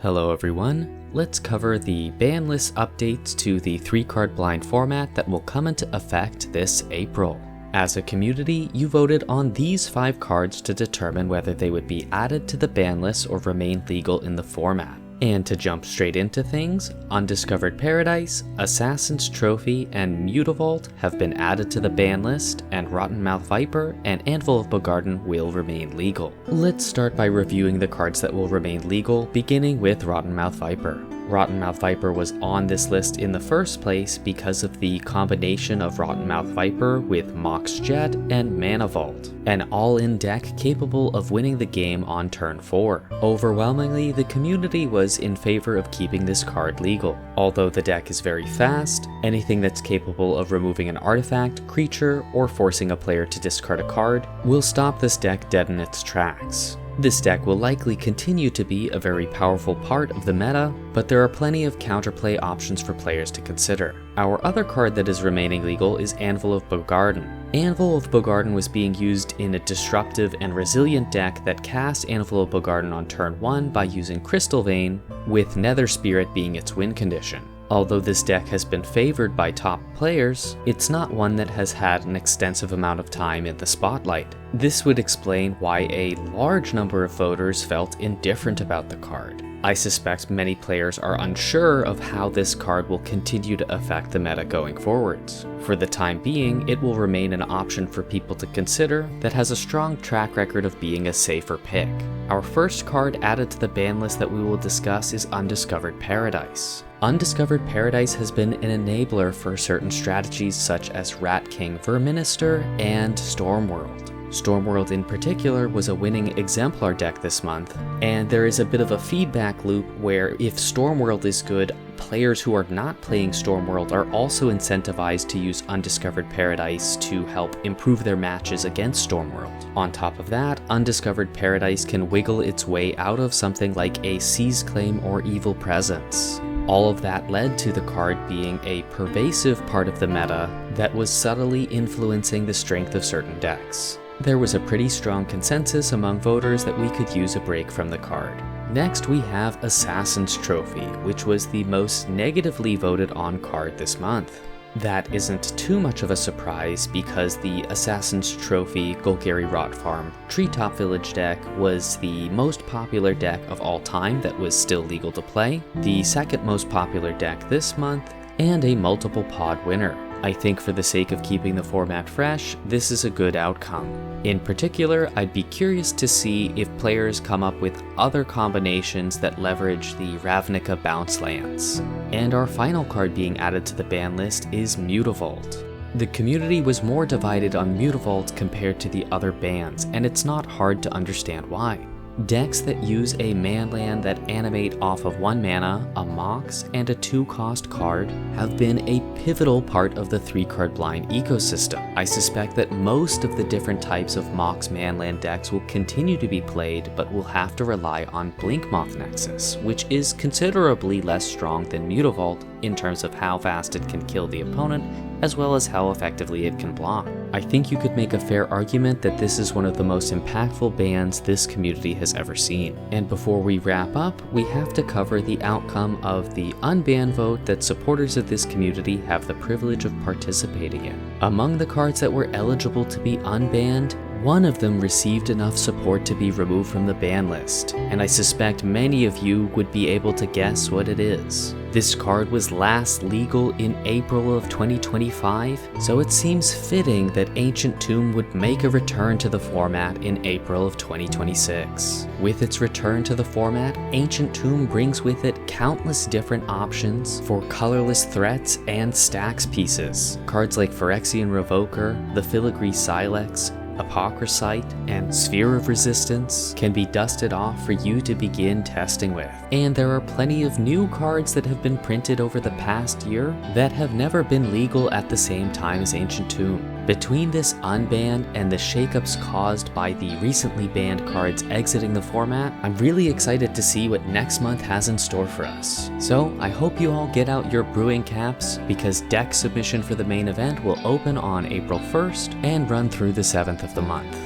Hello everyone, let's cover the ban list updates to the 3-card blind format that will come into effect this April. As a community, you voted on these 5 cards to determine whether they would be added to the ban list or remain legal in the format. And to jump straight into things, Undiscovered Paradise, Assassin's Trophy, and Mutavault have been added to the ban list, and Rottenmouth Viper and Anvil of Bogarden will remain legal. Let's start by reviewing the cards that will remain legal, beginning with Rottenmouth Viper. Rottenmouth Viper was on this list in the first place because of the combination of Rottenmouth Viper with Mox Jet and Mutavault, an all-in deck capable of winning the game on turn 4. Overwhelmingly, the community was in favor of keeping this card legal. Although the deck is very fast, anything that's capable of removing an artifact, creature, or forcing a player to discard a card will stop this deck dead in its tracks. This deck will likely continue to be a very powerful part of the meta, but there are plenty of counterplay options for players to consider. Our other card that is remaining legal is Anvil of Bogarden. Anvil of Bogarden was being used in a disruptive and resilient deck that cast Anvil of Bogarden on turn 1 by using Crystal Vein, with Nether Spirit being its win condition. Although this deck has been favored by top players, it's not one that has had an extensive amount of time in the spotlight. This would explain why a large number of voters felt indifferent about the card. I suspect many players are unsure of how this card will continue to affect the meta going forwards. For the time being, it will remain an option for people to consider that has a strong track record of being a safer pick. Our first card added to the ban list that we will discuss is Undiscovered Paradise. Undiscovered Paradise has been an enabler for certain strategies such as Rat King Verminister and Stormworld. Stormworld in particular was a winning exemplar deck this month, and there is a bit of a feedback loop where if Stormworld is good, players who are not playing Stormworld are also incentivized to use Undiscovered Paradise to help improve their matches against Stormworld. On top of that, Undiscovered Paradise can wiggle its way out of something like a Seize Claim or Evil Presence. All of that led to the card being a pervasive part of the meta that was subtly influencing the strength of certain decks. There was a pretty strong consensus among voters that we could use a break from the card. Next we have Assassin's Trophy, which was the most negatively voted on card this month. That isn't too much of a surprise because the Assassin's Trophy Golgari Rot Farm Treetop Village deck was the most popular deck of all time that was still legal to play, the second most popular deck this month, and a multiple pod winner. I think for the sake of keeping the format fresh, this is a good outcome. In particular, I'd be curious to see if players come up with other combinations that leverage the Ravnica bounce lands. And our final card being added to the ban list is Mutavault. The community was more divided on Mutavault compared to the other bans, and it's not hard to understand why. Decks that use a manland that animate off of 1 mana, a Mox, and a 2-cost card have been a pivotal part of the 3-card blind ecosystem. I suspect that most of the different types of Mox manland decks will continue to be played, but will have to rely on Blinkmoth Nexus, which is considerably less strong than Mutavault in terms of how fast it can kill the opponent, as well as how effectively it can block. I think you could make a fair argument that this is one of the most impactful bans this community has ever seen. And before we wrap up, we have to cover the outcome of the Unban vote that supporters of this community have the privilege of participating in. Among the cards that were eligible to be unbanned, one of them received enough support to be removed from the ban list, and I suspect many of you would be able to guess what it is. This card was last legal in April of 2025, so it seems fitting that Ancient Tomb would make a return to the format in April of 2026. With its return to the format, Ancient Tomb brings with it countless different options for colorless threats and stacks pieces. Cards like Phyrexian Revoker, the Filigree Silex, Apocryphite, and Sphere of Resistance can be dusted off for you to begin testing with. And there are plenty of new cards that have been printed over the past year that have never been legal at the same time as Ancient Tomb. Between this unban and the shakeups caused by the recently banned cards exiting the format, I'm really excited to see what next month has in store for us. So I hope you all get out your brewing caps, because deck submission for the main event will open on April 1st and run through the 7th of the month.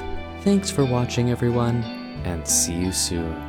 Thanks for watching everyone, and see you soon.